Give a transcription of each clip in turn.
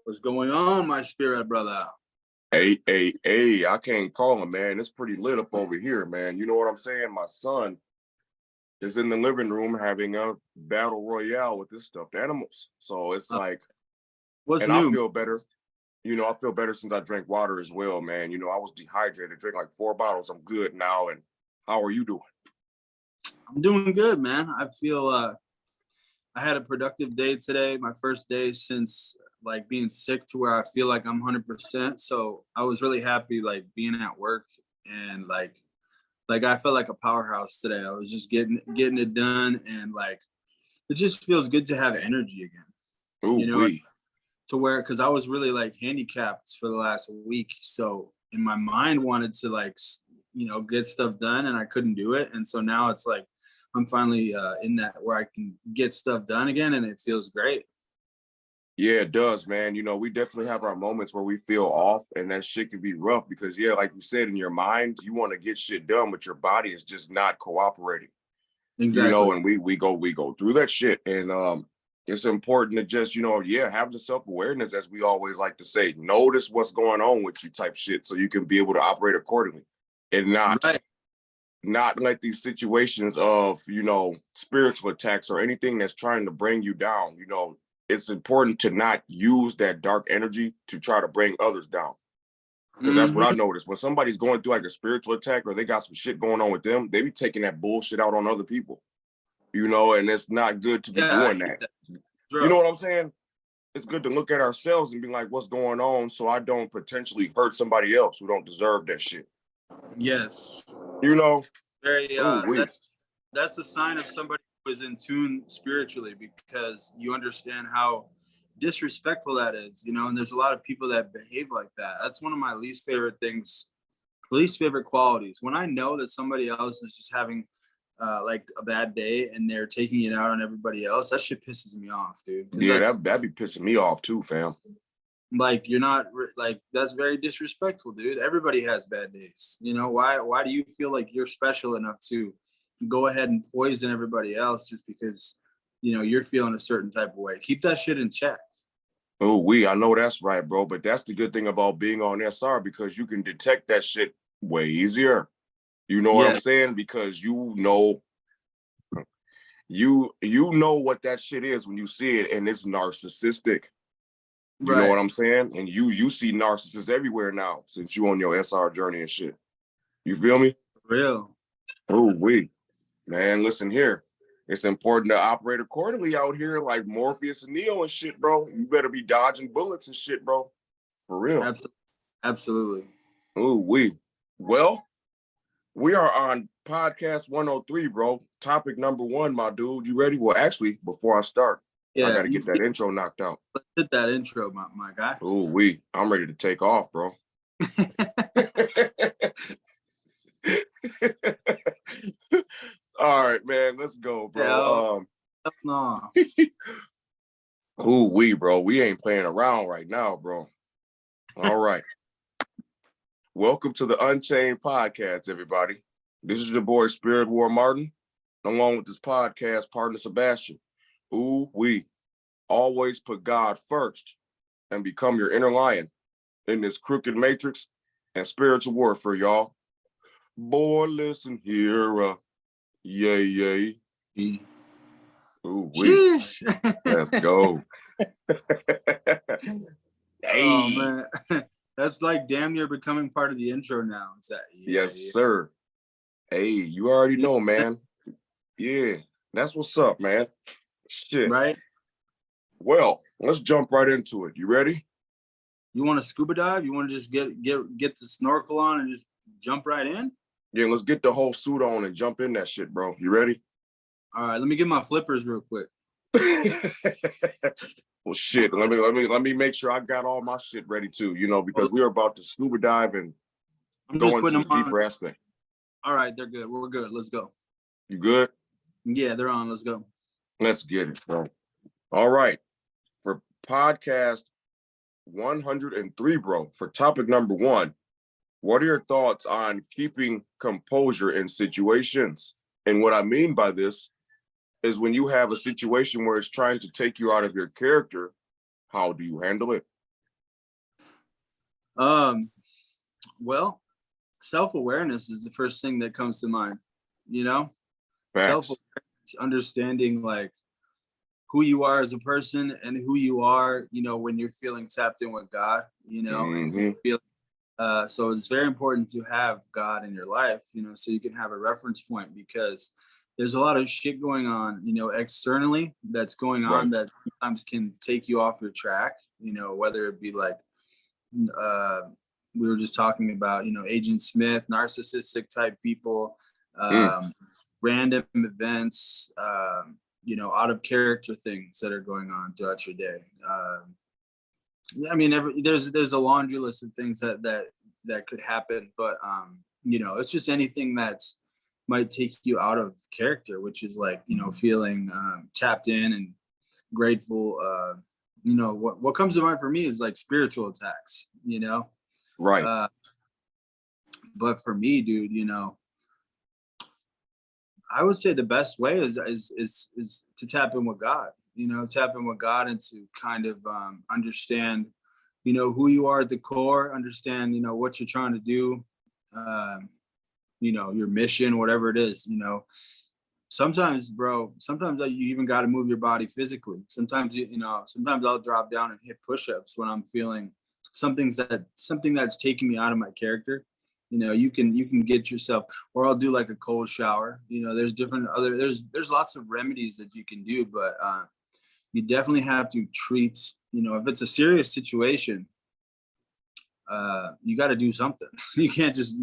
What's going on, my spirit brother? Hey, I can't call him, man. It's pretty lit up over here, man. You know what I'm saying? My son is in the living room having a battle royale with his stuffed animals. So it's like, what's and new? I feel better. You know, I feel better since I drank water as well, man. You know, I was dehydrated, drank like 4 bottles. I'm good now. And how are you doing? I'm doing good, man. I feel I had a productive day today. My first day since like being sick, to where I feel like I'm 100%. So I was really happy, like being at work, and like I felt like a powerhouse today. I was just getting it done, and like it just feels good to have energy again. Ooh, you know, to where, because I was really like handicapped for the last week, so in my mind wanted to like get stuff done, and I couldn't do it, and so now it's like I'm finally in that where I can get stuff done again, and it feels great. Yeah, it does, man. You know, we definitely have our moments where we feel off, and that shit can be rough because, yeah, like you said, in your mind, you want to get shit done, but your body is just not cooperating. Exactly. You know, and we go through that shit, and it's important to just, have the self-awareness, as we always like to say. Notice what's going on with you, type shit, so you can be able to operate accordingly, and not let these situations of spiritual attacks or anything that's trying to bring you down. It's important to not use that dark energy to try to bring others down. Because that's what I noticed. When somebody's going through like a spiritual attack or they got some shit going on with them, they be taking that bullshit out on other people. And it's not good to be doing that. You know what I'm saying? It's good to look at ourselves and be like, what's going on, so I don't potentially hurt somebody else who don't deserve that shit. Yes. Very that's a sign of somebody who is in tune spiritually, because you understand how disrespectful that is, and there's a lot of people that behave like that. That's one of my least favorite qualities. When I know that somebody else is just having like a bad day and they're taking it out on everybody else, that shit pisses me off, dude. Yeah, that'd be pissing me off too, fam. Like, you're not like, that's very disrespectful, dude. Everybody has bad days. Why do you feel like you're special enough to go ahead and poison everybody else just because you're feeling a certain type of way? Keep that shit in check. Oh, I know that's right, bro. But that's the good thing about being on SR, because you can detect that shit way easier. You know what I'm saying? Because you know what that shit is when you see it, and it's narcissistic. You know what I'm saying? And you see narcissists everywhere now since you on your SR journey and shit. You feel me? Real. Oh, man, listen here. It's important to operate accordingly out here, like Morpheus and Neo and shit, bro. You better be dodging bullets and shit, bro. For real. Absolutely. Oh, well, we are on podcast 103, bro. Topic number 1, my dude. You ready? Well, actually, before I start, I got to get that intro knocked out. Let's hit that intro, my guy. Oh, I'm ready to take off, bro. All right, man, let's go, bro. No. Ooh, bro, we ain't playing around right now, bro. All right. Welcome to the Unchained podcast, everybody. This is your boy SpiritWar Martin, along with this podcast partner Sebastian. Ooh, always put God first and become your inner lion in this crooked matrix and spiritual warfare, y'all. Boy, listen here. Yay. Ooh, let's go. Oh, man. That's like damn near becoming part of the intro now. Is that? Yes, sir. Hey, you already know, man. Yeah, that's what's up, man. Shit. Right? Well, let's jump right into it. You ready? You want to scuba dive? You want to just get the snorkel on and just jump right in? Yeah, let's get the whole suit on and jump in that shit, bro. You ready? All right, let me get my flippers real quick. Well, shit. Let me make sure I got all my shit ready too. Because we are about to scuba dive and go into the deeper aspect. All right, they're good. We're good. Let's go. You good? Yeah, they're on. Let's go. Let's get it, bro. All right. For podcast 103, bro, for topic number 1, what are your thoughts on keeping composure in situations? And what I mean by this is when you have a situation where it's trying to take you out of your character, how do you handle it? Well, self-awareness is the first thing that comes to mind, you know? Facts. Self-awareness, understanding like who you are as a person and who you are, you know, when you're feeling tapped in with God, you know, and you feel, so it's very important to have God in your life, you know, so you can have a reference point, because there's a lot of shit going on, you know, externally that's going on that sometimes can take you off your track, you know, whether it be like, we were just talking about, you know, Agent Smith, narcissistic type people, random events, you know, out of character things that are going on throughout your day. I mean, there's a laundry list of things that could happen, but you know, it's just anything that's might take you out of character, which is like, you know, feeling tapped in and grateful. You know, what comes to mind for me is like spiritual attacks, you know? Right. But for me, dude, you know, I would say the best way is to tap in with God, you know, tap in with God and to kind of understand, you know, who you are at the core, understand, you know, what you're trying to do, you know, your mission, whatever it is, you know. Sometimes, bro, sometimes you even got to move your body physically. Sometimes, you know, sometimes I'll drop down and hit push-ups when I'm feeling something that's taking me out of my character. You know, you can get yourself, or I'll do like a cold shower. You know, there's there's lots of remedies that you can do, but you definitely have to treat, you know, if it's a serious situation, you got to do something. You can't just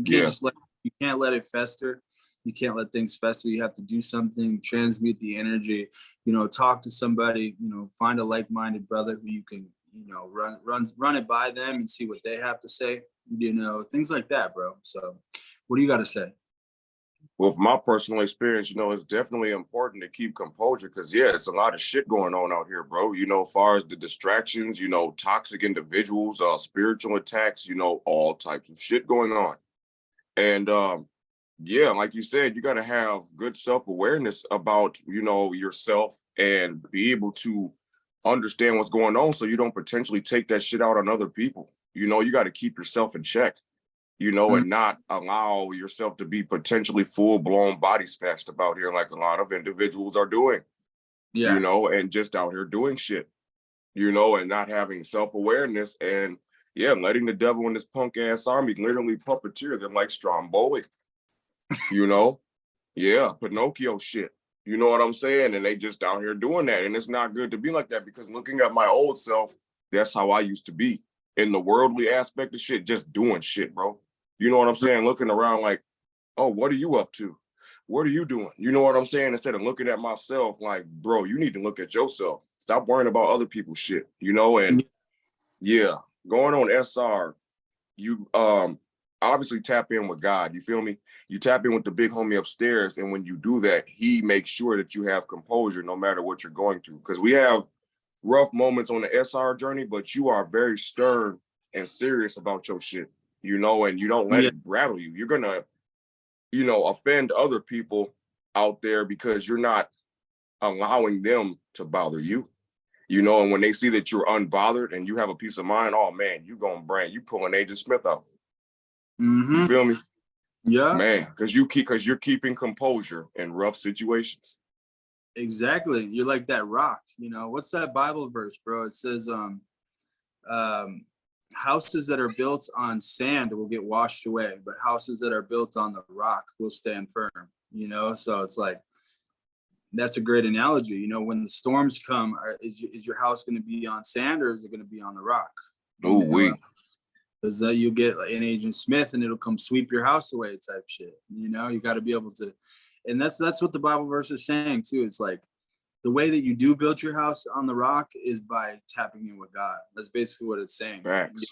let it fester. You can't let things fester. You have to do something, transmute the energy, you know, talk to somebody, you know, find a like-minded brother who you can, you know, run it by them and see what they have to say, you know, things like that, bro. So what do you got to say? Well, from my personal experience, you know, it's definitely important to keep composure, because, yeah, it's a lot of shit going on out here, bro. You know, as far as the distractions, you know, toxic individuals, spiritual attacks, you know, all types of shit going on. And yeah, like you said, you got to have good self-awareness about, you know, yourself, and be able to understand what's going on so you don't potentially take that shit out on other people. You know, you got to keep yourself in check, you know, and not allow yourself to be potentially full-blown body snatched about here like a lot of individuals are doing, you know, and just out here doing shit, you know, and not having self-awareness, and yeah, letting the devil and this punk ass army literally puppeteer them like Stromboli, you know? Yeah, Pinocchio shit. You know what I'm saying? And they just out here doing that. And it's not good to be like that, because looking at my old self, that's how I used to be in the worldly aspect of shit, just doing shit, bro. You know what I'm saying? Looking around like, oh, what are you up to? What are you doing? You know what I'm saying? Instead of looking at myself like, bro, you need to look at yourself. Stop worrying about other people's shit, you know? And yeah, going on SR, you obviously tap in with God. You feel me? You tap in with the big homie upstairs, and when you do that, he makes sure that you have composure no matter what you're going through. Because we have rough moments on the SR journey, but you are very stern and serious about your shit, you know, and you don't let it rattle you. You're gonna, you know, offend other people out there because you're not allowing them to bother you. You know, and when they see that you're unbothered and you have a peace of mind, oh man, you pulling Agent Smith out. You feel me? Yeah, man, because you're keeping composure in rough situations. exactly. You're like that rock, you know. What's that Bible verse, bro? It says houses that are built on sand will get washed away, but houses that are built on the rock will stand firm, you know. So it's like, that's a great analogy. You know, when the storms come, is your house going to be on sand, or is it going to be on the rock? Oh, we. Because you get like an Agent Smith and it'll come sweep your house away type shit. You know, you got to be able to, and that's what the Bible verse is saying too. It's like the way that you do build your house on the rock is by tapping in with God. That's basically what it's saying. Facts.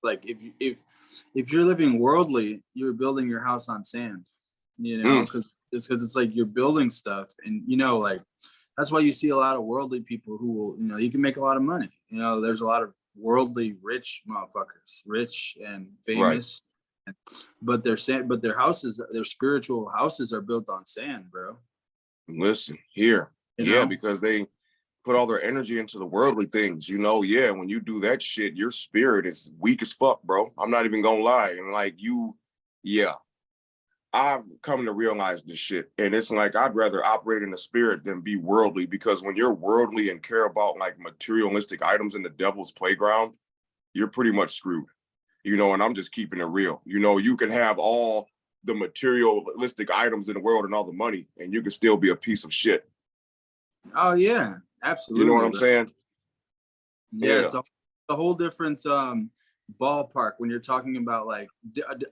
Like if you're living worldly, you're building your house on sand. You know, because it's like you're building stuff, and you know, like that's why you see a lot of worldly people who will, you know, you can make a lot of money. You know, there's a lot of worldly rich motherfuckers, rich and famous, but their houses, their spiritual houses are built on sand, bro. Listen here, you Yeah, know? because they put all their energy into the worldly things, you know. Yeah, when you do that shit, your spirit is weak as fuck, bro. I'm not even gonna lie. And like you, yeah, I've come to realize this shit. And it's like I'd rather operate in the spirit than be worldly, because when you're worldly and care about like materialistic items in the devil's playground, you're pretty much screwed. You know, and I'm just keeping it real. You know, you can have all the materialistic items in the world and all the money, and you can still be a piece of shit. Oh yeah, You know what absolutely, I'm bro. saying? Yeah, Yeah. it's a whole different ballpark when you're talking about like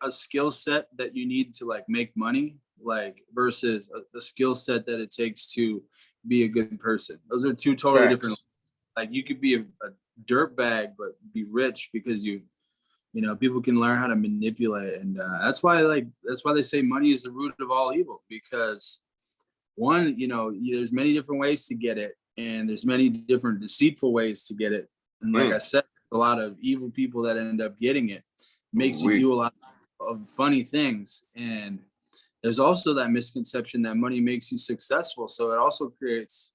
a skill set that you need to like make money, like versus a skill set that it takes to be a good person. Those are two totally different. Facts. Like you could be a dirt bag but be rich because you know, people can learn how to manipulate, and that's why they say money is the root of all evil, because one, you know, there's many different ways to get it, and there's many different deceitful ways to get it, and like I said, a lot of evil people that end up getting it makes you We. do a lot of funny things. And there's also that misconception that money makes you successful, so it also creates,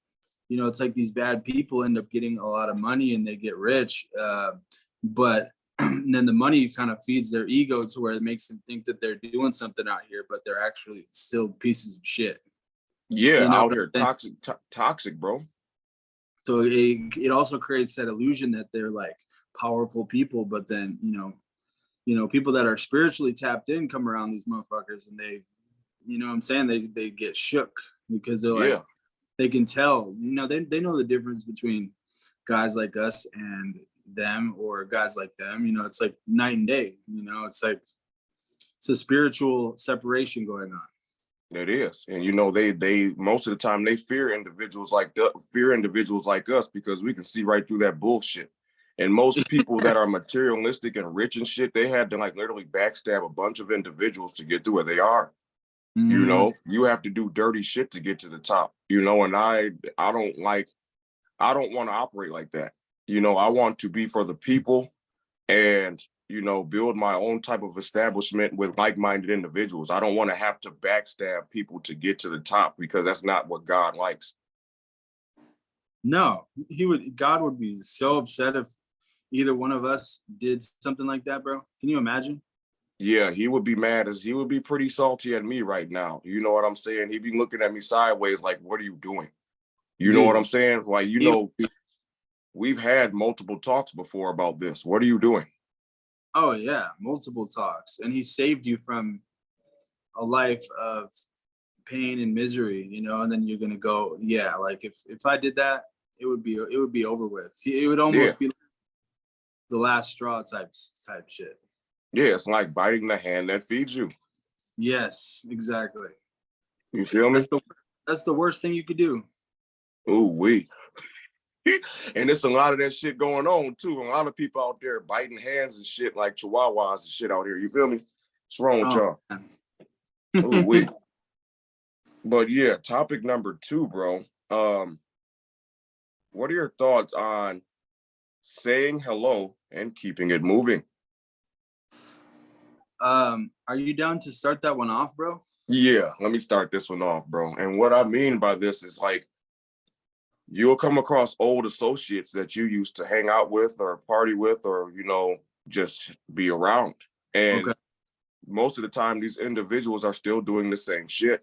you know, it's like these bad people end up getting a lot of money and they get rich, but and then the money kind of feeds their ego to where it makes them think that they're doing something out here, but they're actually still pieces of shit. Yeah, You know out what here, I'm saying? toxic, bro. So it also creates that illusion that they're like powerful people, but then you know people that are spiritually tapped in come around these motherfuckers and they, you know what I'm saying, they get shook because they're like Yeah, they can tell, you know, they know the difference between guys like us and them, or guys like them. You know, it's like night and day. You know, it's like it's a spiritual separation going on. it is. And you know, they most of the time they fear individuals like us because we can see right through that bullshit. And most people that are materialistic and rich and shit, they had to like literally backstab a bunch of individuals to get to where they are. You Mm, know, you have to do dirty shit to get to the top. You know, and I don't want to operate like that. You know, I want to be for the people and, you know, build my own type of establishment with like-minded individuals. I don't want to have to backstab people to get to the top, because that's not what God likes. no, God would be so upset if either one of us did something like that, bro. Can you imagine? Yeah, he would be mad, as he would be pretty salty at me right now. You know what I'm saying? He'd be looking at me sideways like, what are you doing? You know what I'm Dude, saying? Like, you he would know, be, we've had multiple talks before about this. What are you doing? oh yeah, multiple talks. And he saved you from a life of pain and misery, you know, and then you're gonna go, yeah, like if I did that, it would be over with. It would Yeah. almost be the last straw type shit. Yeah, it's like biting the hand that feeds you. Yes, exactly. You feel me? That's the that's the worst thing you could do. Ooh, we. And it's a lot of that shit going on too. A lot of people out there biting hands and shit like chihuahuas and shit out here. You feel me? What's wrong with Oh y'all? man. Ooh, we. But yeah, topic number 2, bro. What are your thoughts on saying hello and keeping it moving? Are you down to start that one off, bro? Yeah, let me start this one off, bro. And what I mean by this is like, you'll come across old associates that you used to hang out with or party with, or, you know, just be around. Okay. And most of the time, these individuals are still doing the same shit,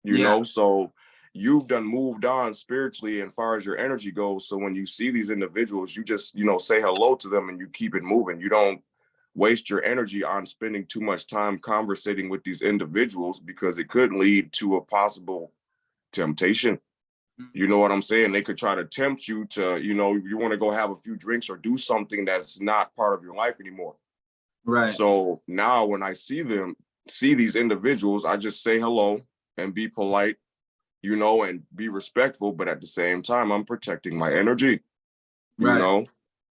you Yeah. know? So you've done moved on spiritually and far as your energy goes. So when you see these individuals, you just, you know, say hello to them and you keep it moving. You don't waste your energy on spending too much time conversating with these individuals, because it could lead to a possible temptation. You know what I'm saying? They could try to tempt you to, you know, you want to go have a few drinks or do something that's not part of your life anymore. Right. So now when I see these individuals, I just say hello and be polite, you know, and be respectful. But at the same time, I'm protecting my energy, you Right. know,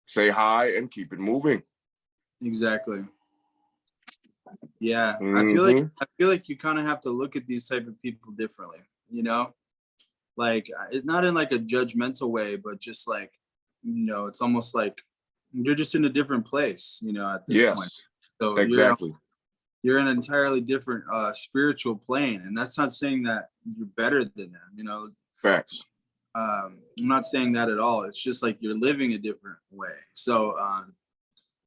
say hi and keep it moving. Exactly. Yeah. Mm-hmm. I feel like you kind of have to look at these type of people differently, you know? Like it's not in like a judgmental way, but just like, you know, it's almost like you're just in a different place, you know, at this point. Yes, So exactly. you're in an entirely different spiritual plane. And that's not saying that you're better than them, you know. Facts. I'm not saying that at all. It's just like you're living a different way. So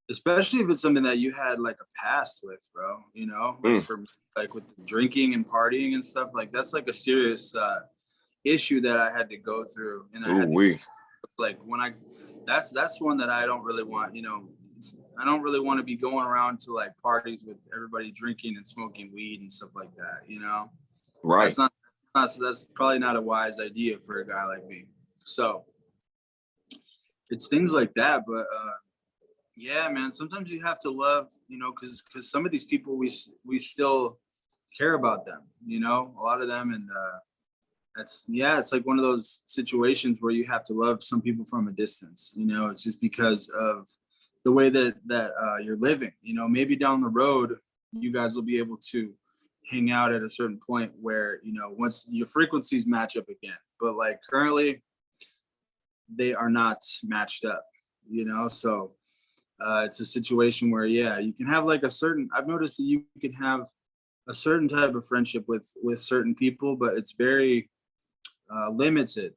especially if it's something that you had like a past with, bro, you know, like for like with the drinking and partying and stuff, like that's like a serious issue that I had to go through. And I had to, like when that's one that I don't really want, you know, I don't really want to be going around to like parties with everybody drinking and smoking weed and stuff like that, you know? Right. That's probably not a wise idea for a guy like me. So it's things like that. But yeah, man, sometimes you have to love, you know, because some of these people we still care about them, you know, a lot of them. And it's like one of those situations where you have to love some people from a distance, you know. It's just because of the way that you're living, you know. Maybe down the road you guys will be able to hang out at a certain point where, you know, once your frequencies match up again. But like currently they are not matched up, you know. So it's a situation where, yeah, you can have like I've noticed that you can have a certain type of friendship with certain people, but it's very limited,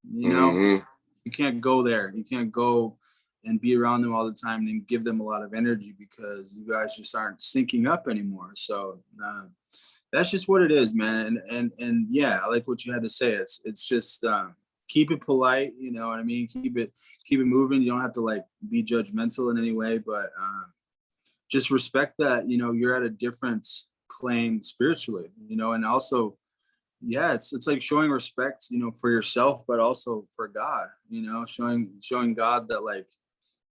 you know. You can't go there. You can't go and be around them all the time and give them a lot of energy because you guys just aren't syncing up anymore. So that's just what it is, man. And yeah, I like what you had to say. It's just keep it polite, you know what I mean? Keep it moving. You don't have to like be judgmental in any way, but just respect that, you know, you're at a different plane spiritually, you know. And also, yeah, it's like showing respect, you know, for yourself, but also for God, you know, showing God that, like,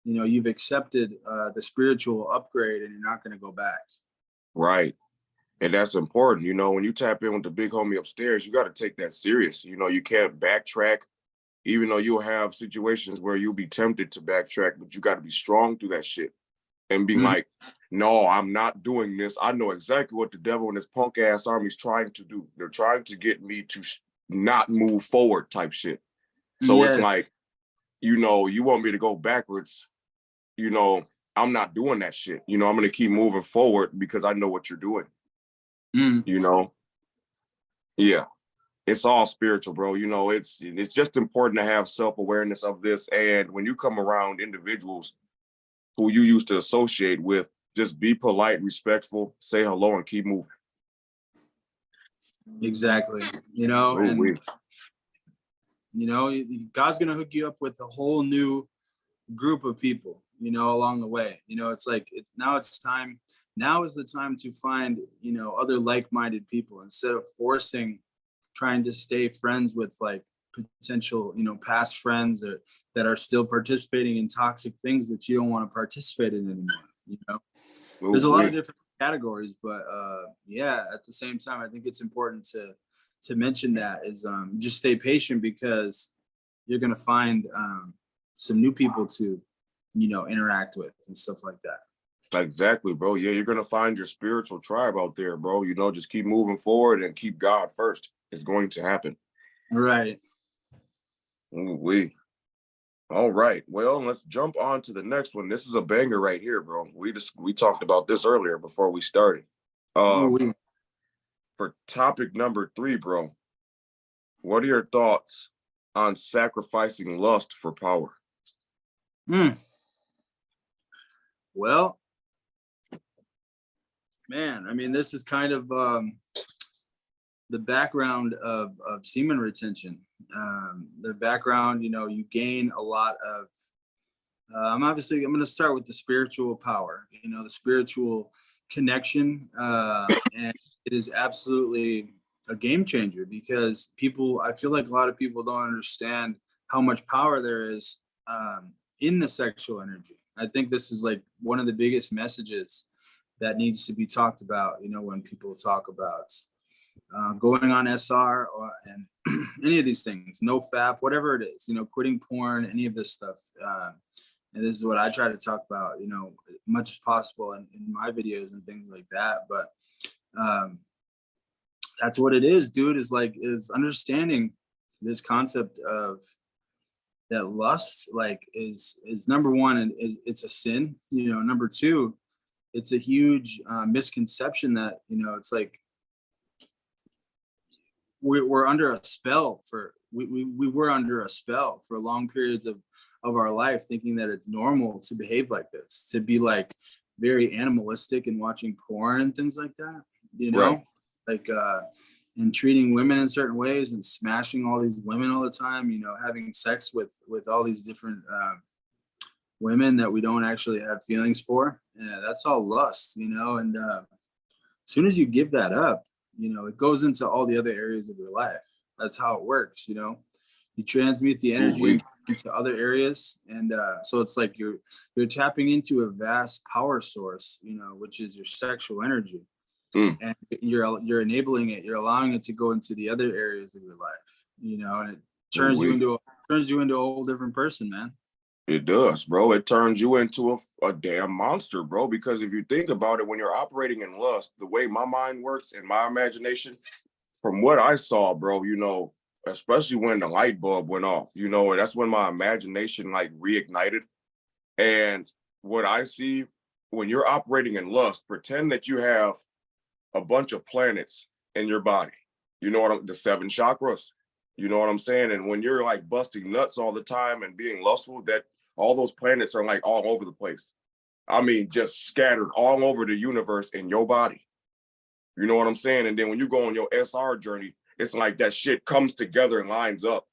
you know, you've accepted the spiritual upgrade and you're not going to go back. Right. And that's important. You know, when you tap in with the big homie upstairs, you got to take that serious. You know, you can't backtrack, even though you'll have situations where you'll be tempted to backtrack, but you got to be strong through that shit and be like, no, I'm not doing this. I know exactly what the devil and his punk ass army's trying to do. They're trying to get me to not move forward type shit. So it's like, you know, you want me to go backwards, you know, I'm not doing that shit. You know, I'm going to keep moving forward because I know what you're doing. You know? Yeah. It's all spiritual, bro. You know, it's just important to have self-awareness of this. And when you come around individuals who you used to associate with, just be polite, respectful, say hello, and keep moving. Exactly. You know, and you know, God's gonna hook you up with a whole new group of people, you know, along the way. You know, it's like now is the time to find, you know, other like-minded people instead of trying to stay friends with like potential, you know, past friends or that are still participating in toxic things that you don't want to participate in anymore. You know, there's a lot of different categories, but yeah, at the same time, I think it's important to mention that is just stay patient because you're gonna find some new people to, you know, interact with and stuff like that. Exactly, bro. Yeah, you're gonna find your spiritual tribe out there, bro. You know, just keep moving forward and keep God first. It's going to happen. Right. Ooh-wee. All right. Well, let's jump on to the next one. This is a banger right here, bro. We talked about this earlier before we started. For topic number 3, bro, what are your thoughts on sacrificing lust for power? Well, man, I mean, this is kind of the background of semen retention. The background, you know, you gain a lot of, I'm going to start with the spiritual power, you know, the spiritual connection. And it is absolutely a game changer because I feel like a lot of people don't understand how much power there is in the sexual energy. I think this is like one of the biggest messages that needs to be talked about, you know, when people talk about going on SR and any of these things, no FAP, whatever it is, you know, quitting porn, any of this stuff. And this is what I try to talk about, you know, as much as possible in my videos and things like that. But that's what it is, dude, is understanding this concept of that lust, like is number one, and it's a sin, you know. Number two, it's a huge misconception that, you know, it's like we're under a spell for we were under a spell for long periods of our life, thinking that it's normal to behave like this, to be like very animalistic and watching porn and things like that, you know, Right. like and treating women in certain ways and smashing all these women all the time, you know, having sex with all these different women that we don't actually have feelings for. Yeah, that's all lust, you know. And as soon as you give that up, you know, it goes into all the other areas of your life. That's how it works, you know. You transmute the energy into other areas, and so it's like you're tapping into a vast power source, you know, which is your sexual energy, and you're enabling it. You're allowing it to go into the other areas of your life, you know, and it turns you into a whole different person, man. It does, bro. It turns you into a damn monster, bro. Because if you think about it, when you're operating in lust, the way my mind works and my imagination, from what I saw, bro, you know, especially when the light bulb went off, you know, and that's when my imagination like reignited. And what I see when you're operating in lust, pretend that you have a bunch of planets in your body. You know what the 7 chakras. You know what I'm saying? And when you're like busting nuts all the time and being lustful, that all those planets are like all over the place. I mean, just scattered all over the universe in your body. You know what I'm saying? And then when you go on your SR journey, it's like that shit comes together and lines up.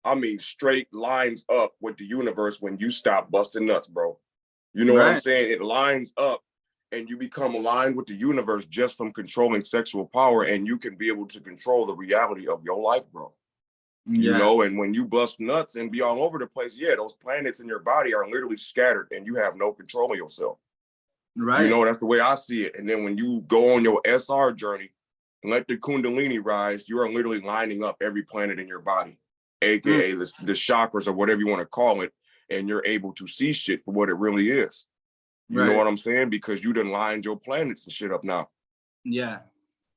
I mean, straight lines up with the universe when you stop busting nuts, bro. You know what I'm saying? It lines up and you become aligned with the universe just from controlling sexual power, and you can be able to control the reality of your life, bro. You know, and when you bust nuts and be all over the place, yeah, those planets in your body are literally scattered and you have no control of yourself. Right. You know, that's the way I see it. And then when you go on your SR journey and let the Kundalini rise, you are literally lining up every planet in your body, aka the chakras or whatever you want to call it, and you're able to see shit for what it really is. You know what I'm saying? Because you done lined your planets and shit up now. Yeah.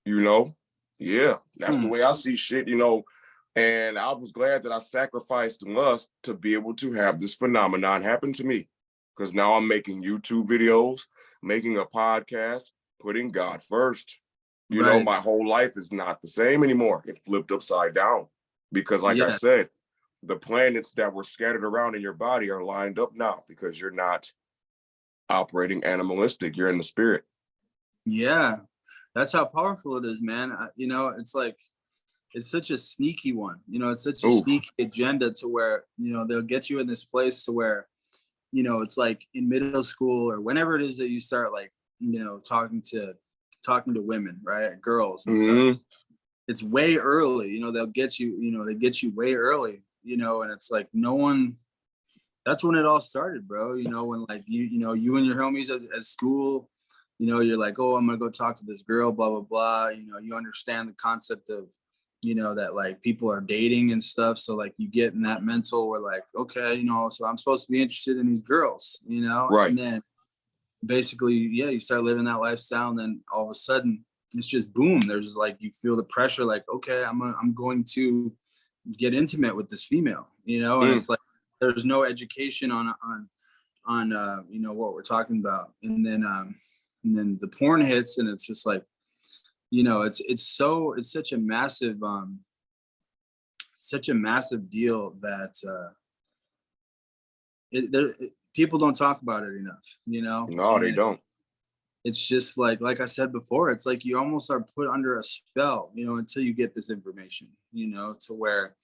You know? Yeah. That's the way I see shit, you know. And I was glad that I sacrificed lust to be able to have this phenomenon happen to me. Because now I'm making YouTube videos, making a podcast, putting God first. You know, my whole life is not the same anymore. It flipped upside down. Because like I said, the planets that were scattered around in your body are lined up now because you're not operating animalistic. You're in the spirit. Yeah. That's how powerful it is, man. You know, it's like, it's such a sneaky one, you know, it's such a sneaky agenda to where, you know, they'll get you in this place to where, you know, it's like in middle school or whenever it is that you start like, you know, talking to women, right? Girls and stuff. It's way early, you know, they'll get you, you know, they get you way early, you know, and it's like no one, that's when it all started, bro. You know, when like you know, you and your homies at school, you know, you're like, oh, I'm gonna go talk to this girl, blah, blah, blah. You know, you understand the concept of, you know, that like people are dating and stuff. So like you get in that mental where like, okay, you know, so I'm supposed to be interested in these girls, you know? Right. And then basically, yeah, you start living that lifestyle and then all of a sudden it's just boom. There's like, you feel the pressure, like, okay, I'm going to get intimate with this female, you know? And it's like, there's no education on you know, what we're talking about. And then the porn hits and it's just like, you know, it's such a massive deal that people don't talk about it enough, you know. No, they don't. It's just like I said before, it's like you almost are put under a spell, you know, until you get this information, you know, to where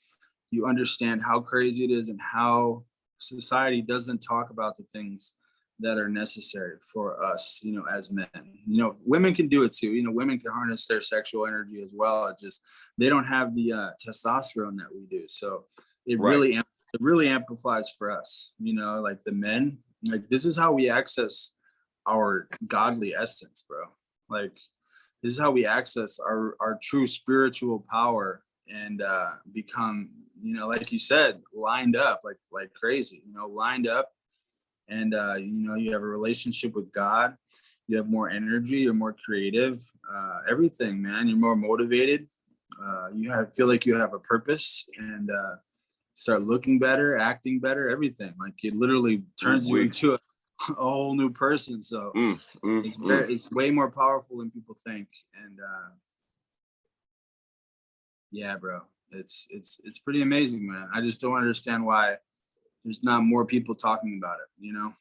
you understand how crazy it is and how society doesn't talk about the things that are necessary for us, you know, as men. You know, women can do it too. You know, women can harness their sexual energy as well. It's just they don't have the testosterone that we do. So it really amplifies for us. You know, like the men, like this is how we access our godly essence, bro. Like this is how we access our true spiritual power and become, you know, like you said, lined up like crazy. You know, lined up. And, you know, you have a relationship with God, you have more energy, you're more creative, everything, man. You're more motivated. Feel like you have a purpose and start looking better, acting better, everything. Like it literally turns you into a whole new person. So it's way more powerful than people think. And yeah, bro. It's pretty amazing, man. I just don't understand why there's not more people talking about it, you know?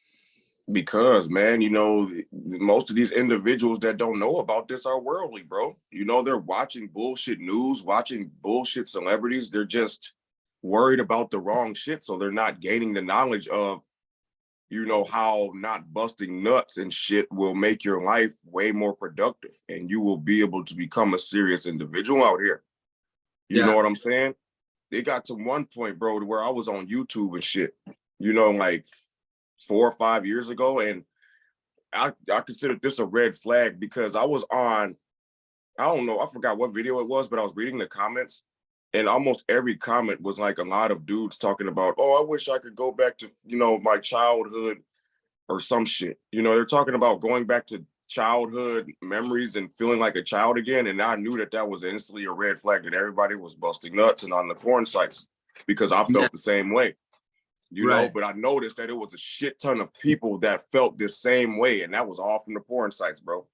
Because, man, you know, most of these individuals that don't know about this are worldly, bro. You know, they're watching bullshit news, watching bullshit celebrities. They're just worried about the wrong shit. So they're not gaining the knowledge of, you know, how not busting nuts and shit will make your life way more productive. And you will be able to become a serious individual out here. You know Yeah. what I'm saying? It got to one point, bro, where I was on YouTube and shit, you know, like 4 or 5 years ago. And I considered this a red flag because I was on, I don't know, I forgot what video it was, but I was reading the comments and almost every comment was like a lot of dudes talking about, oh, I wish I could go back to, you know, my childhood or some shit. You know, they're talking about going back to childhood memories and feeling like a child again. And I knew that that was instantly a red flag that everybody was busting nuts and on the porn sites because I felt the same way. You know, but I noticed that it was a shit ton of people that felt the same way, and that was all from the porn sites, bro.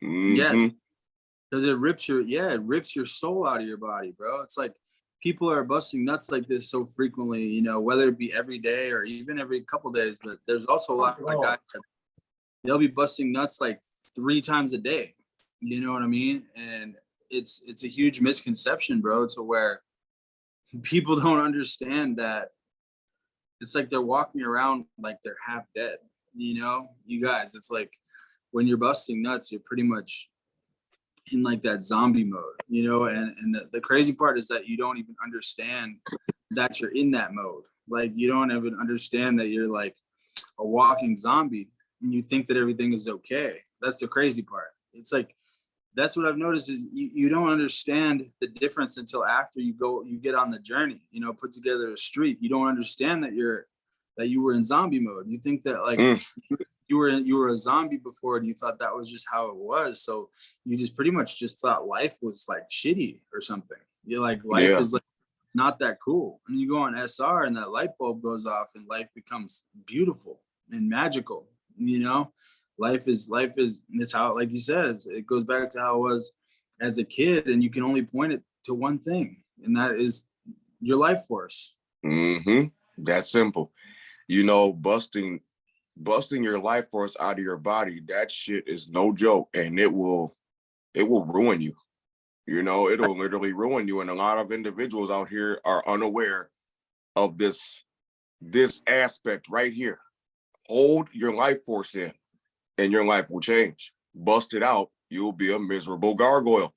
Yes, because it rips your soul out of your body, bro. It's like people are busting nuts like this so frequently, you know, whether it be every day or even every couple days. But there's also a lot of guys that they'll be busting nuts like 3 times a day. You know what I mean? And it's a huge misconception, bro, to where people don't understand that it's like they're walking around like they're half dead. You know, you guys, it's like when you're busting nuts, you're pretty much in like that zombie mode, you know, and the crazy part is that you don't even understand that you're in that mode. Like you don't even understand that you're like a walking zombie and you think that everything is okay. That's the crazy part. It's like that's what I've noticed is you don't understand the difference until after you get on the journey, you know, put together a streak. You don't understand that you were in zombie mode. You think that like you were a zombie before and you thought that was just how it was. So you just pretty much just thought life was like shitty or something. You're like life is like not that cool. And you go on SR and that light bulb goes off and life becomes beautiful and magical, you know? Life is it's how, like you said, it goes back to how it was as a kid, and you can only point it to one thing, and that is your life force. That's simple. You know, busting your life force out of your body, that shit is no joke, and it will ruin you. You know, it'll literally ruin you. And a lot of individuals out here are unaware of this aspect right here. Hold your life force in and your life will change. Bust it out, you'll be a miserable gargoyle.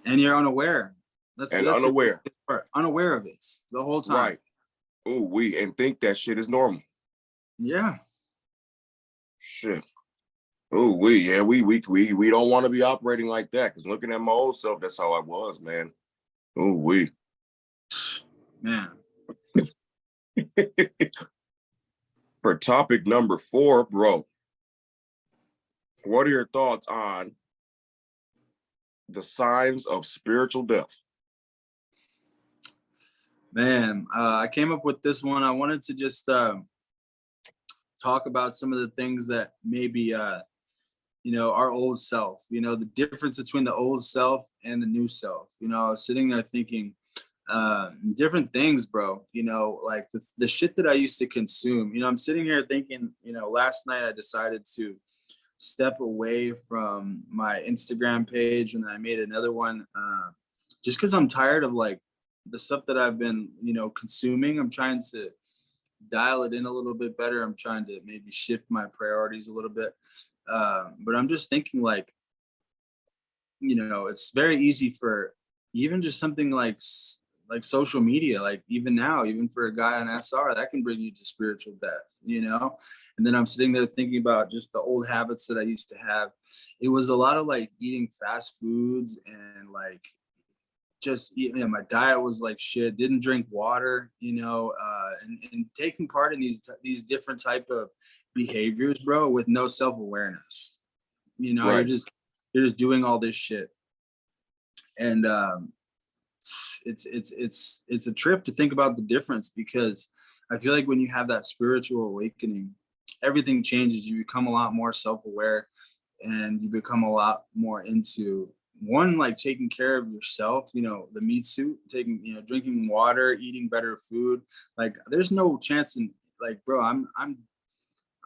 And you're unaware. That's unaware. Unaware of it the whole time. Right. Oh, and think that shit is normal. Yeah. Shit. Oh, we don't want to be operating like that. Because looking at my old self, that's how I was, man. Oh, man. For topic number 4, bro, what are your thoughts on the signs of spiritual death? Man, I came up with this one. I wanted to just talk about some of the things that maybe, you know, our old self, you know, the difference between the old self and the new self. You know, I was sitting there thinking different things, bro, you know, like the shit that I used to consume. You know, I'm sitting here thinking, you know, last night I decided to step away from my Instagram page, and then I made another one just because I'm tired of like the stuff that I've been, you know, consuming. I'm trying to dial it in a little bit better. I'm trying to maybe shift my priorities a little bit. But I'm just thinking like, you know, it's very easy for even just something like social media, like even now, even for a guy on SR, that can bring you to spiritual death, you know? And then I'm sitting there thinking about just the old habits that I used to have. It was a lot of like eating fast foods and like just, you know, my diet was like shit, didn't drink water, you know, and taking part in these different type of behaviors, bro, with no self-awareness. You know, Right. you're just doing all this shit. And it's a trip to think about the difference, because I feel like when you have that spiritual awakening, everything changes. You become a lot more self-aware and you become a lot more into one, like taking care of yourself, you know, the meat suit, taking, you know, drinking water, eating better food. Like there's no chance in, like, bro, I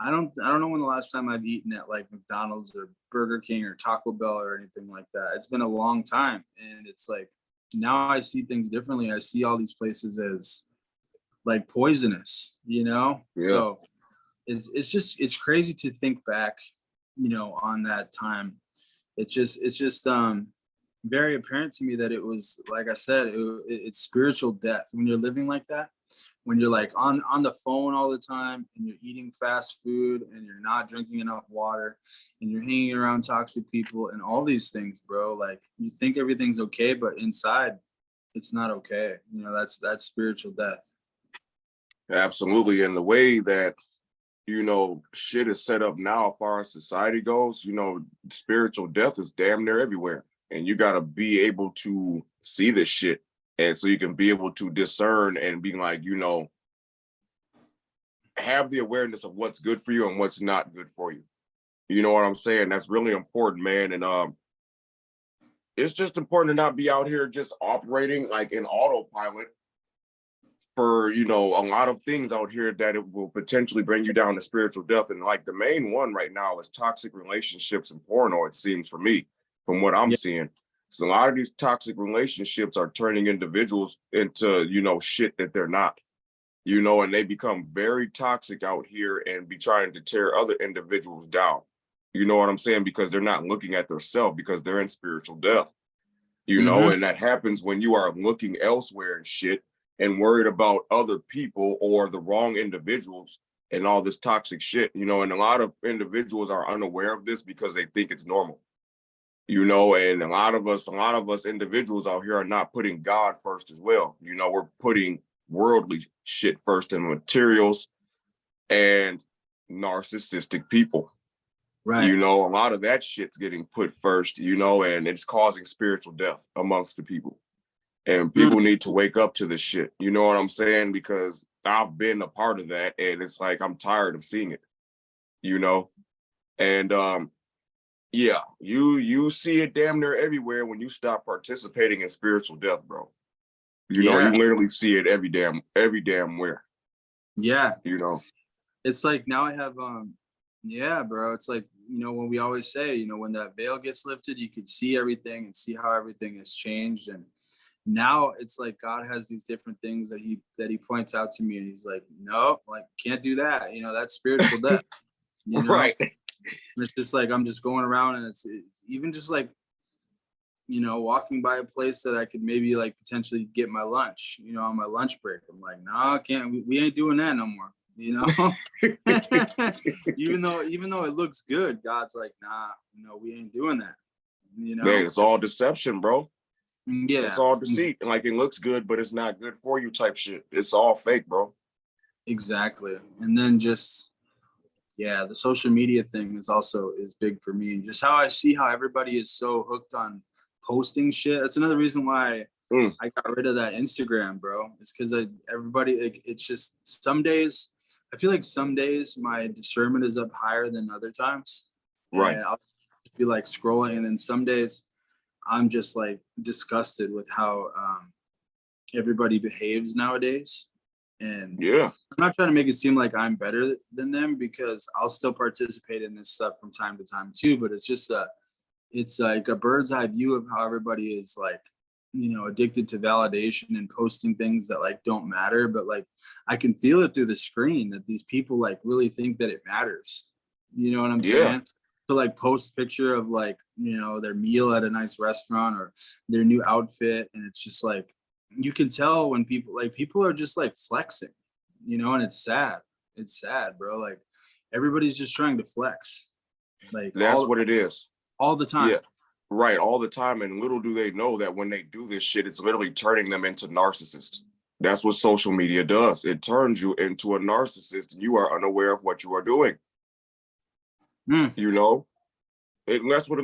don't know when the last time I've eaten at like McDonald's or Burger King or Taco Bell or anything like that. It's been a long time. And it's like now I see things differently. I see all these places as like poisonous, you know? Yeah. So it's crazy to think back, you know, on that time. It's just very apparent to me that it was, like I said, it's spiritual death when you're living like that, when you're like on the phone all the time and you're eating fast food and you're not drinking enough water and you're hanging around toxic people and all these things, bro. Like you think everything's okay, but inside it's not okay. You know, that's spiritual death. Absolutely. And the way that, you know, shit is set up now as far as society goes, you know, spiritual death is damn near everywhere. And you got to be able to see this shit. And so you can be able to discern and be like, you know, have the awareness of what's good for you and what's not good for you. You know what I'm saying? That's really important, man. And it's just important to not be out here just operating like in autopilot for, you know, a lot of things out here that it will potentially bring you down to spiritual death. And like the main one right now is toxic relationships and porno, it seems for me, from what I'm Yeah. seeing. So a lot of these toxic relationships are turning individuals into, you know, shit that they're not, you know, and they become very toxic out here and be trying to tear other individuals down. You know what I'm saying? Because they're not looking at themselves because they're in spiritual death, you know, and that happens when you are looking elsewhere and shit and worried about other people or the wrong individuals and all this toxic shit, you know, and a lot of individuals are unaware of this because they think it's normal, you know, and a lot of us individuals out here are not putting God first as well. You know, we're putting worldly shit first and materials and narcissistic people. Right. You know, a lot of that shit's getting put first, you know, and it's causing spiritual death amongst the people. And people need to wake up to this shit. You know what I'm saying? Because I've been a part of that and it's like I'm tired of seeing it, you know? And yeah, you see it damn near everywhere when you stop participating in spiritual death, bro. You know, Yeah. you literally see it every damn where. Yeah. You know. It's like now I have yeah, bro. It's like, you know, when we always say, you know, when that veil gets lifted, you can see everything and see how everything has changed. And now it's like God has these different things that he points out to me and he's like, no, like can't do that. You know, that's spiritual death. You know, Right. and it's just like I'm just going around and it's even just like, you know, walking by a place that I could maybe like potentially get my lunch, you know, on my lunch break. I'm like, nah, can't we ain't doing that no more. You know, even though it looks good, God's like, nah, you know, we ain't doing that. You know, Man, it's all deception, bro. yeah, It's all deceit. Like it looks good, but it's not good for you type shit. It's all fake, bro. exactly. And then just yeah, the social media thing is big for me. Just how I see how everybody is so hooked on posting shit. That's another reason why I got rid of that Instagram, bro. It's because everybody, like, it's just some days. I feel like some days my discernment is up higher than other times, Right. and I'll just be like scrolling, and then some days I'm just like disgusted with how everybody behaves nowadays. And Yeah. I'm not trying to make it seem like I'm better than them because I'll still participate in this stuff from time to time too. But it's like a bird's eye view of how everybody is like, you know, addicted to validation and posting things that like don't matter. But like I can feel it through the screen that these people like really think that it matters. You know what I'm Yeah. saying? To like post picture of like, you know, their meal at a nice restaurant or their new outfit. And it's just like, you can tell when people are just like flexing, you know, and it's sad. It's sad, bro. Like everybody's just trying to flex, like That's what it is. all the time. Yeah. Right. All the time. And little do they know that when they do this shit, it's literally turning them into narcissists. That's what social media does. It turns you into a narcissist and you are unaware of what you are doing. You know, that's what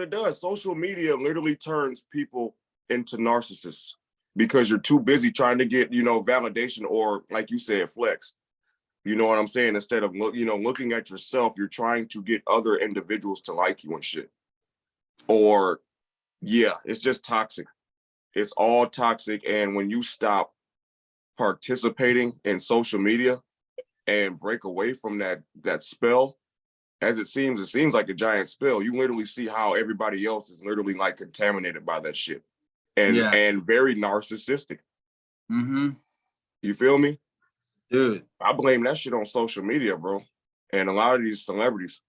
it does. Social media literally turns people into narcissists because you're too busy trying to get, you know, validation or, like you said, flex. You know what I'm saying? Instead of looking at yourself, you're trying to get other individuals to like you and shit, or Yeah, it's just toxic. It's all toxic. And when you stop participating in social media and break away from that spell, as it seems like a giant spell. You literally see how everybody else is literally like contaminated by that shit. And very narcissistic. Mm-hmm. You feel me? Dude. I blame that shit on social media, bro. And a lot of these celebrities.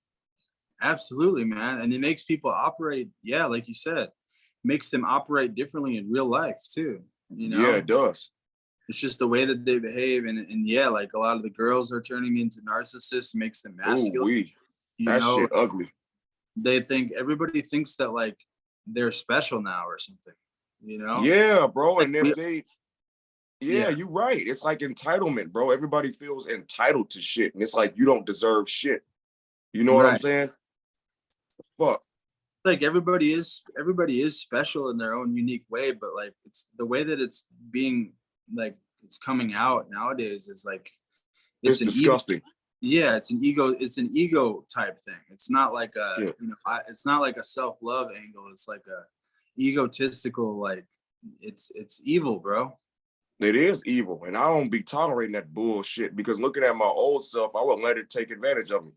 Absolutely, man. And it makes people operate, yeah, like you said, makes them operate differently in real life too. You know? Yeah, it does. It's just the way that they behave. And yeah, like a lot of the girls are turning into narcissists, makes them masculine. Ooh, You that know, shit ugly. Everybody thinks that like they're special now or something, you know? Yeah, bro. Like And if yeah, you're right. It's like entitlement, bro. Everybody feels entitled to shit. And it's like you don't deserve shit. You know what I'm right. saying? Fuck. Like everybody is special in their own unique way, but like it's the way that it's being like it's coming out nowadays is like It's an disgusting. it's an ego type thing. It's not like it's not like a self-love angle. It's like a egotistical, like it's evil, bro. It is evil. And I don't be tolerating that bullshit because looking at my old self, I wouldn't let it take advantage of me.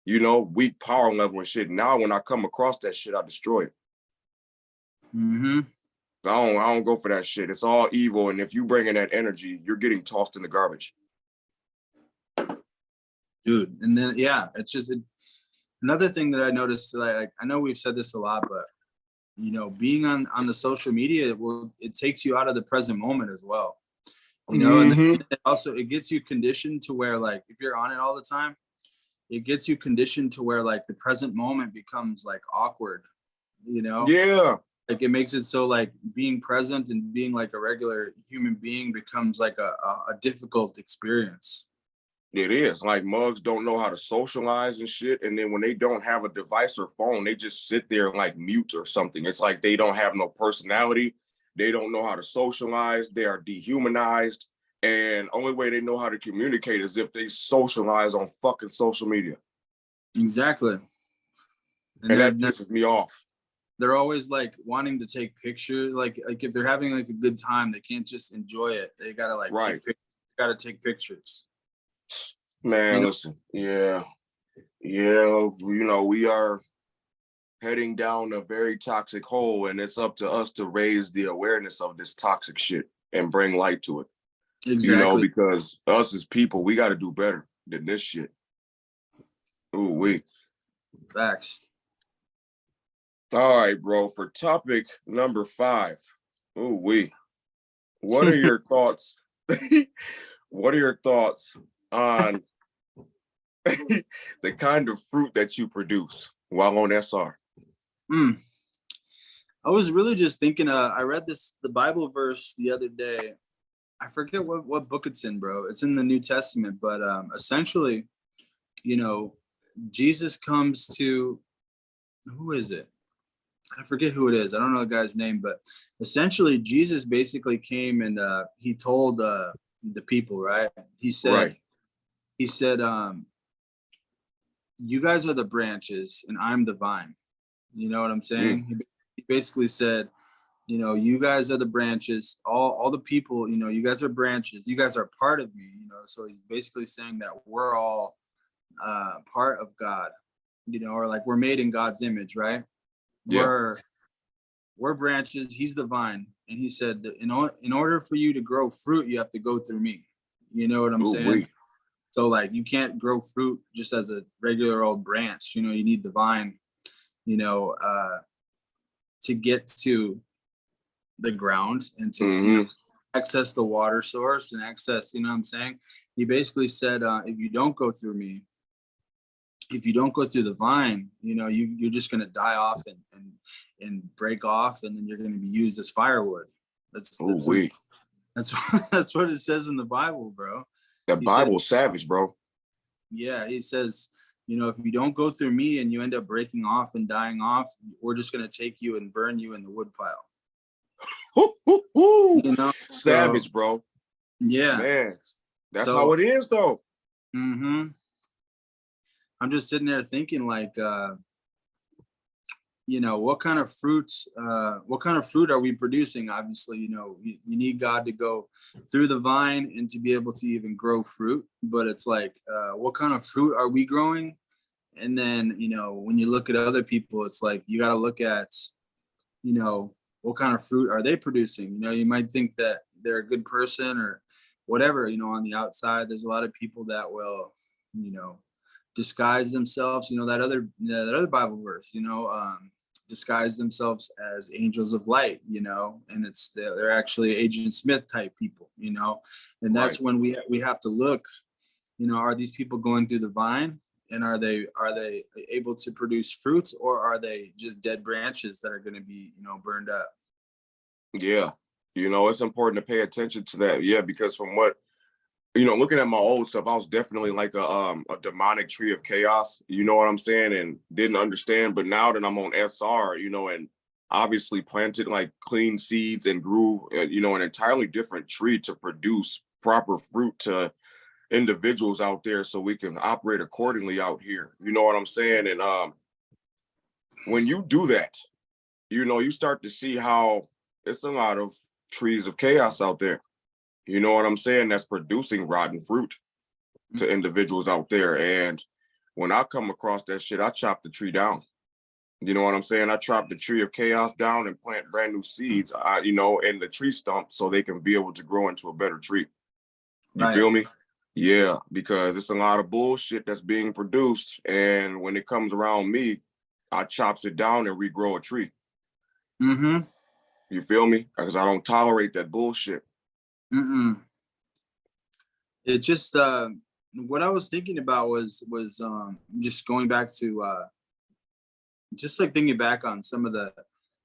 You know, weak power level and shit. Now when I come across that shit, I destroy it. Mm-hmm. I don't go for that shit. It's all evil. And if you bring in that energy, you're getting tossed in the garbage. Dude. And then it's just another thing that I noticed, like I know we've said this a lot, but you know, being on the social media, it takes you out of the present moment as well. You know, and then it gets you conditioned to where like if you're on it all the time, it gets you conditioned to where like the present moment becomes like awkward, you know? Yeah. Like it makes it so like being present and being like a regular human being becomes like a difficult experience. It is. Like mugs don't know how to socialize and shit. And then when they don't have a device or phone, they just sit there and like mute or something. It's like they don't have no personality. They don't know how to socialize. They are dehumanized. And only way they know how to communicate is if they socialize on fucking social media. Exactly. And that pisses me off. They're always like wanting to take pictures. Like if they're having like a good time, they can't just enjoy it. They gotta like take pictures. Man, you know? Listen, yeah, you know, we are heading down a very toxic hole, and it's up to us to raise the awareness of this toxic shit and bring light to it. Exactly. You know, because us as people, we got to do better than this shit. Ooh, we. Facts. All right, bro. For topic number 5, ooh, we. What are your thoughts? What are your thoughts on the kind of fruit that you produce while on SR? I was really just thinking, I read the Bible verse the other day. I forget what book it's in, bro. It's in the New Testament, but essentially, you know, Jesus comes to, who is it? I forget who it is. I don't know the guy's name, but essentially Jesus basically came and he told the people, right? He said, you guys are the branches and I'm the vine. You know what I'm saying? He basically said, you know, you guys are the branches, all the people, you know, you guys are branches, you guys are part of me, you know. So he's basically saying that we're all part of God, you know, or like we're made in God's image, right? Yeah. We're branches, he's the vine. And he said that in order for you to grow fruit, you have to go through me. You know what I'm saying? So like you can't grow fruit just as a regular old branch, you know, you need the vine, you know, to get to the ground and to you know, access the water source and access, you know what I'm saying? He basically said, if you don't go through me, if you don't go through the vine, you know, you're just going to die off and break off, and then you're going to be used as firewood. That's what it says in the Bible, bro. The Bible's savage, bro. Yeah, he says, you know, if you don't go through me and you end up breaking off and dying off, we're just going to take you and burn you in the wood pile. You know? Savage, so, bro. Yeah. Man, that's how it is, though. I'm just sitting there thinking like, what kind of fruits, what kind of fruit are we producing? Obviously, you need God to go through the vine and to be able to even grow fruit. But it's like, what kind of fruit are we growing? And then, when you look at other people, it's like, you got to look at, what kind of fruit are they producing? You might think that they're a good person or whatever, on the outside. There's a lot of people that will, disguise themselves, that other Bible verse, disguise themselves as angels of light, and they're actually Agent Smith type people, and that's when we have to look, are these people going through the vine, and are they able to produce fruits, or are they just dead branches that are going to be, burned up? Yeah. It's important to pay attention to that. Yeah, because from what, looking at my old stuff, I was definitely like a demonic tree of chaos, you know what I'm saying? And didn't understand. But now that I'm on SR, and obviously planted like clean seeds and grew, an entirely different tree to produce proper fruit to individuals out there so we can operate accordingly out here. You know what I'm saying? And when you do that, you start to see how it's a lot of trees of chaos out there. You know what I'm saying? That's producing rotten fruit to individuals out there. And when I come across that shit, I chop the tree down. You know what I'm saying? I chop the tree of chaos down and plant brand new seeds, in the tree stump so they can be able to grow into a better tree. You feel me? Yeah, because it's a lot of bullshit that's being produced. And when it comes around me, I chops it down and regrow a tree. Mm-hmm. You feel me? Because I don't tolerate that bullshit. It just what I was thinking about was just going back to just like thinking back on some of the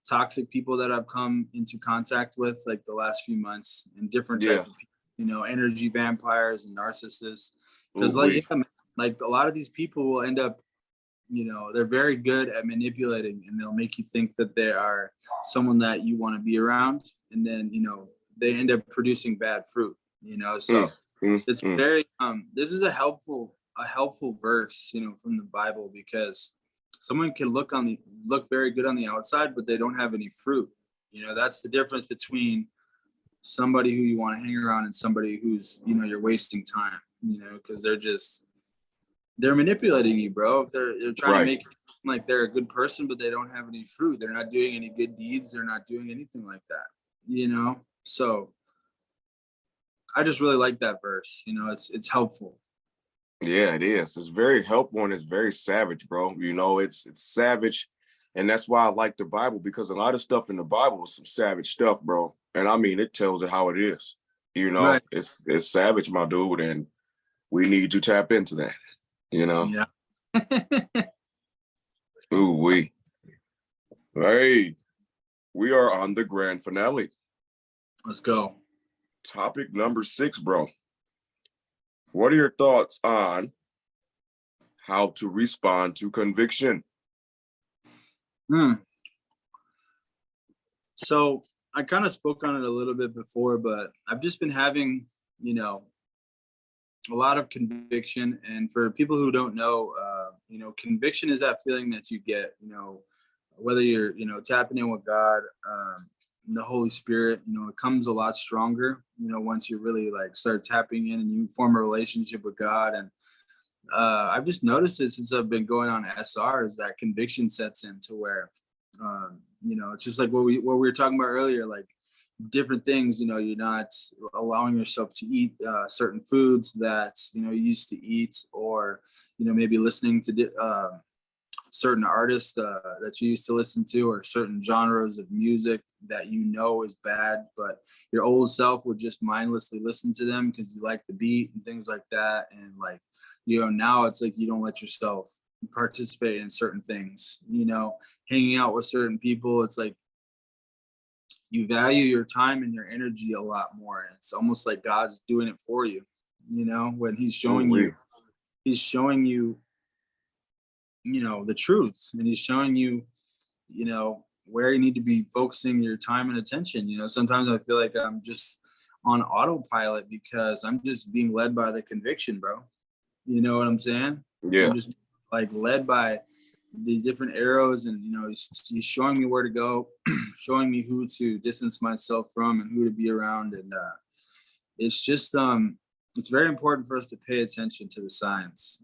toxic people that I've come into contact with like the last few months, and different type of people, energy vampires and narcissists. Because like a lot of these people will end up, they're very good at manipulating, and they'll make you think that they are someone that you want to be around, and then they end up producing bad fruit. So it's very this is a helpful verse, from the Bible, because someone can look very good on the outside, but they don't have any fruit. That's the difference between somebody who you want to hang around and somebody who's, you're wasting time, because they're manipulating you, bro. They're trying to make it like they're a good person, but they don't have any fruit. They're not doing any good deeds. They're not doing anything like that, So I just really like that verse. It's helpful. Yeah, it is. It's very helpful, and it's very savage, bro. It's savage. And that's why I like the Bible, because a lot of stuff in the Bible is some savage stuff, bro. And I mean, it tells it how it is. It's savage, my dude, and we need to tap into that. Yeah. Ooh, hey, we are on the grand finale. Let's go. Topic number 6, bro. What are your thoughts on how to respond to conviction? So I kind of spoke on it a little bit before, but I've just been having, a lot of conviction. And for people who don't know, conviction is that feeling that you get, whether you're, tapping in with God, the Holy Spirit, it comes a lot stronger, once you really like start tapping in and you form a relationship with God. And I've just noticed it since I've been going on SR, is that conviction sets in to where, it's just like what we were talking about earlier, like different things, you're not allowing yourself to eat certain foods that, you used to eat, or, maybe listening to certain artists that you used to listen to, or certain genres of music that is bad, but your old self would just mindlessly listen to them because you like the beat and things like that. And like, now it's like you don't let yourself participate in certain things, hanging out with certain people. It's like you value your time and your energy a lot more. And it's almost like God's doing it for you, when he's showing you, the truth, and he's showing you, where you need to be focusing your time and attention. Sometimes I feel like I'm just on autopilot because I'm just being led by the conviction, bro. You know what I'm saying? Yeah. I'm just like led by, the different arrows, and he's showing me where to go, showing me who to distance myself from and who to be around. And it's just it's very important for us to pay attention to the signs,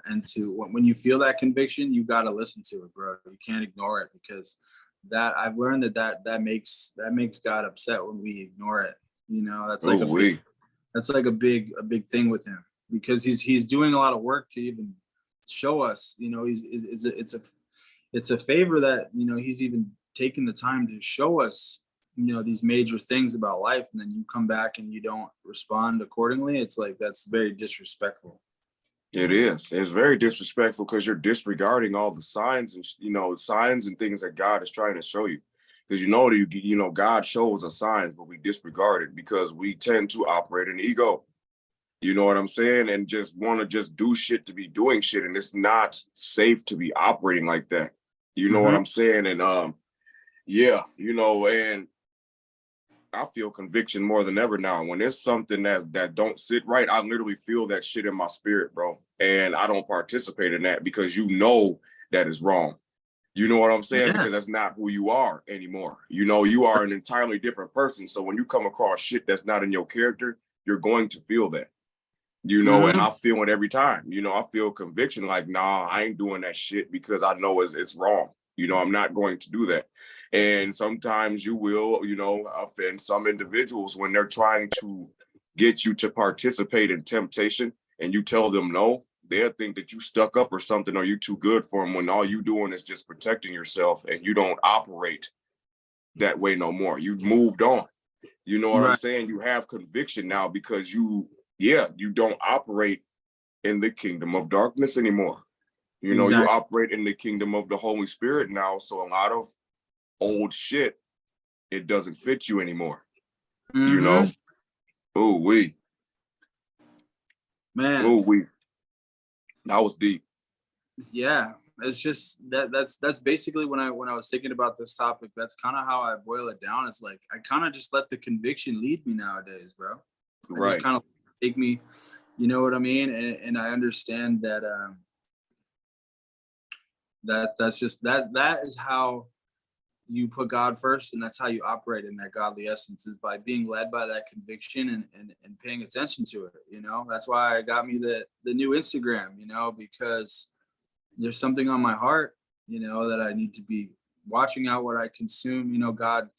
and to when you feel that conviction, you got to listen to it, bro. You can't ignore it, because that I've learned that makes God upset when we ignore it. That's like a big thing with him, because he's doing a lot of work to even show us, it's a favor that, he's even taken the time to show us, these major things about life, and then you come back and you don't respond accordingly. It's like, that's very disrespectful. It is. It's very disrespectful, because you're disregarding all the signs and, signs and things that God is trying to show you. Because God shows us signs, but we disregard it because we tend to operate in ego. You know what I'm saying? And just want to just do shit to be doing shit. And it's not safe to be operating like that. You know what I'm saying? And and I feel conviction more than ever now. When there's something that don't sit right, I literally feel that shit in my spirit, bro. And I don't participate in that, because that is wrong. You know what I'm saying? Yeah. Because that's not who you are anymore. You are an entirely different person. So when you come across shit that's not in your character, you're going to feel that. And I feel it every time. I feel conviction, like, nah, I ain't doing that shit, because I know it's wrong. I'm not going to do that. And sometimes you will, offend some individuals when they're trying to get you to participate in temptation, and you tell them no. They'll think that you stuck up or something, or you too good for them, when all you doing is just protecting yourself, and you don't operate that way no more. You've moved on. You know what I'm saying? You have conviction now, because you don't operate in the kingdom of darkness anymore. You operate in the kingdom of the Holy Spirit now. So a lot of old shit, it doesn't fit you anymore. Ooh wee. Man. Ooh wee. That was deep. Yeah. It's just that's basically when I was thinking about this topic, that's kind of how I boil it down. It's like, I kind of just let the conviction lead me nowadays, bro. Just kind of take me, you know what I mean? And I understand that that's just that is how you put God first, and that's how you operate in that godly essence, is by being led by that conviction and paying attention to it. That's why I got me the new Instagram, because there's something on my heart, that I need to be watching out what I consume. God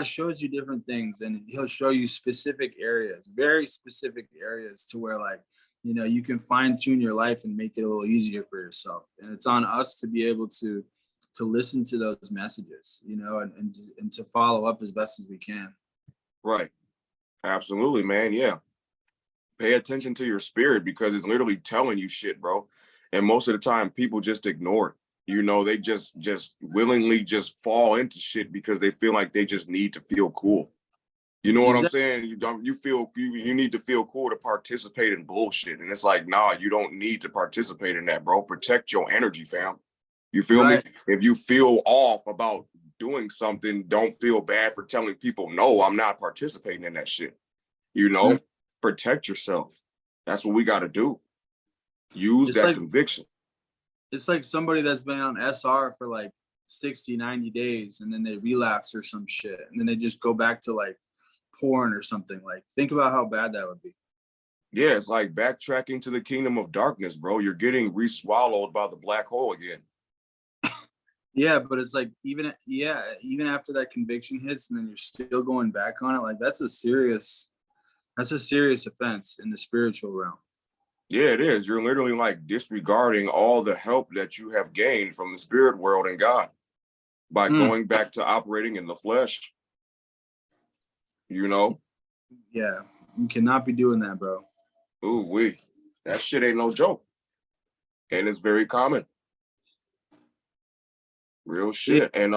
shows you different things, and he'll show you specific areas, very specific areas, to where, like, you can fine tune your life and make it a little easier for yourself. And it's on us to be able to listen to those messages, and to follow up as best as we can. Right. Absolutely, man. Yeah. Pay attention to your spirit, because it's literally telling you shit, bro. And most of the time people just ignore it. They just willingly just fall into shit because they feel like they just need to feel cool. You know what I'm saying? You need to feel cool to participate in bullshit. And it's like, nah, you don't need to participate in that, bro. Protect your energy, fam. You feel me? If you feel off about doing something, don't feel bad for telling people, no, I'm not participating in that shit. Protect yourself. That's what we got to do. Use that conviction. It's like somebody that's been on SR for like 60, 90 days, and then they relapse or some shit, and then they just go back to like porn or something. Like, think about how bad that would be. Yeah, it's like backtracking to the kingdom of darkness, bro. You're getting re-swallowed by the black hole again. Yeah, but it's like, even after that conviction hits, and then you're still going back on it, like, that's a serious offense in the spiritual realm. Yeah, it is. You're literally like disregarding all the help that you have gained from the spirit world and God by going back to operating in the flesh. Yeah, you cannot be doing that, bro. Ooh wee. That shit ain't no joke. And it's very common. Real shit. And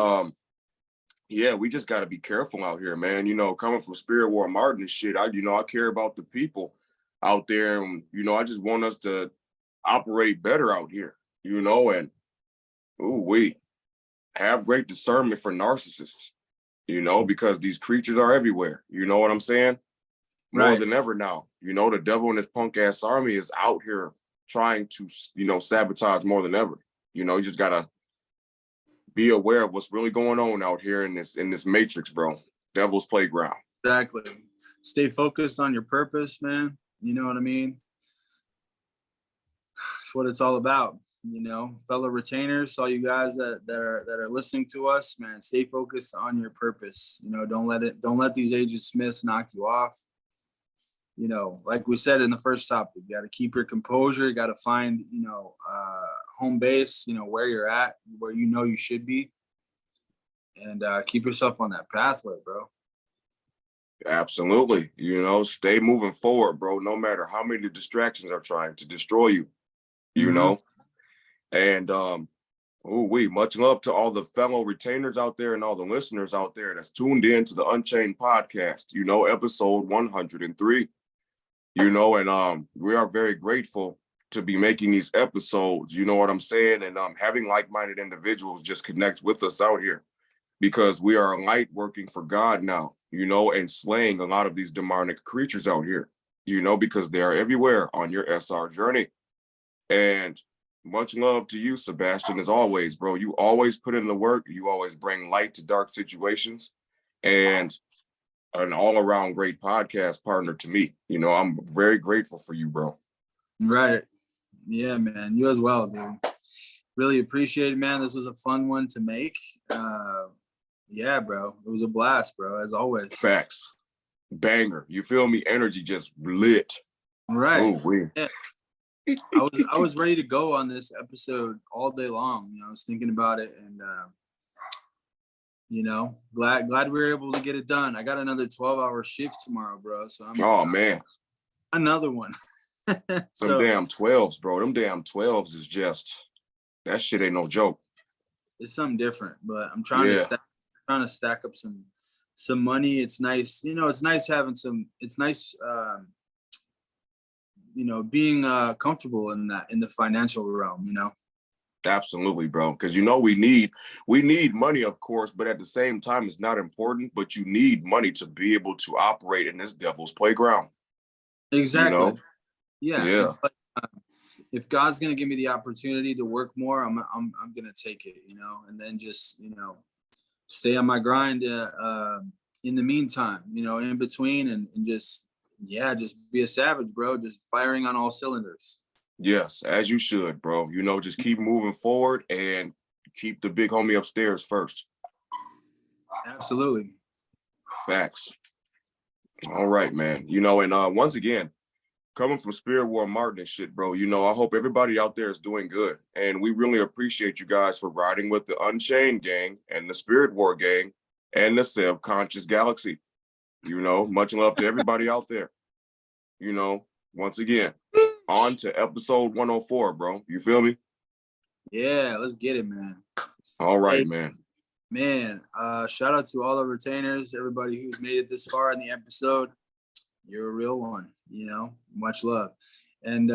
we just gotta be careful out here, man. Coming from SpiritWar Martin and shit, I care about the people out there, and I just want us to operate better out here, and we have great discernment for narcissists, because these creatures are everywhere. You know what I'm saying? More than ever now. The devil and his punk ass army is out here trying to, sabotage more than ever. You just gotta be aware of what's really going on out here in this matrix, bro. Devil's playground. Exactly. Stay focused on your purpose, man. You know what I mean? That's what it's all about. You know, fellow retainers, all you guys that are listening to us, man, stay focused on your purpose. You know, don't let these Agent Smiths knock you off. You know, like we said in the first topic, you got to keep your composure. You got to find, you know, home base, you know, where you're at, where you know you should be, and keep yourself on that pathway, bro. Absolutely. You know, stay moving forward, bro, no matter how many distractions are trying to destroy you, you know. And much love to all the fellow retainers out there and all the listeners out there that's tuned in to the Unchained podcast, you know, episode 103. You know, and we are very grateful to be making these episodes, you know what I'm saying? And having like-minded individuals just connect with us out here, because we are a light working for God now, you know, and slaying a lot of these demonic creatures out here, you know, because they are everywhere on your SR journey. And much love to you, Sebastian, as always, bro. You always put in the work. You always bring light to dark situations, and an all-around great podcast partner to me. You know, I'm very grateful for you, bro. Right. Yeah, man. You as well, dude. Really appreciate it, man. This was a fun one to make. Yeah, bro. It was a blast, bro, as always. Facts. Banger. You feel me? Energy just lit. Right. Oh, yeah. I was ready to go on this episode all day long. You know, I was thinking about it, and you know, glad we were able to get it done. I got another 12-hour shift tomorrow, bro. So man. Another one. Some damn 12s, bro. Them damn 12s is just, that shit ain't no joke. It's something different, but I'm trying to stack up some money. It's nice, you know, it's nice having you know, being comfortable in the financial realm, you know. Absolutely, bro. Because, you know, we need money, of course, but at the same time, it's not important. But you need money to be able to operate in this devil's playground. Exactly. You know? Yeah. It's like, if God's gonna give me the opportunity to work more, I'm gonna take it, you know, and then just, you know, stay on my grind in the meantime, you know, in between, and just be a savage, bro. Just firing on all cylinders. Yes, as you should, bro. You know, just keep moving forward and keep the big homie upstairs first. Absolutely. Facts. All right, man. You know, and once again, coming from SpiritWar Martin and shit, bro, you know, I hope everybody out there is doing good. And we really appreciate you guys for riding with the Unchained Gang and the SpiritWar Gang and the Subconscious Galaxy. You know, much love to everybody out there. You know, once again, on to episode 104, bro. You feel me? Yeah, let's get it, man. All right, man. Man, shout out to all the retainers, everybody who's made it this far in the episode. You're a real one, you know, much love. And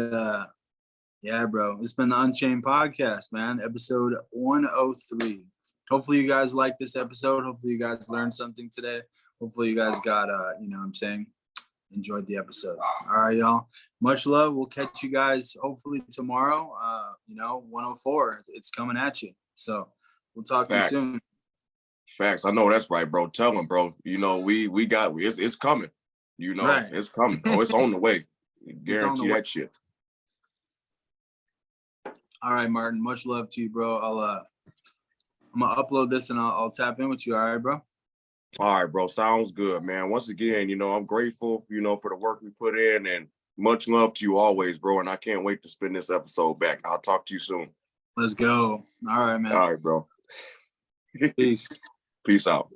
yeah, bro, it's been the Unchained podcast, man, episode 103. Hopefully you guys like this episode. Hopefully you guys learned something today. Hopefully you guys got, you know what I'm saying, enjoyed the episode. All right, y'all. Much love. We'll catch you guys hopefully tomorrow. You know, 104. It's coming at you. So we'll talk to you soon. Facts. I know that's right, bro. Tell them, bro. You know, it's coming. You know, right. It's coming. Oh, it's on the way. Guarantee that shit. All right, Martin. Much love to you, bro. I'm gonna upload this and I'll tap in with you. All right, bro. All right, bro. Sounds good, man. Once again, you know, I'm grateful, you know, for the work we put in, and much love to you always, bro. And I can't wait to spin this episode back. I'll talk to you soon. Let's go. All right, man. All right, bro. Peace. Peace out.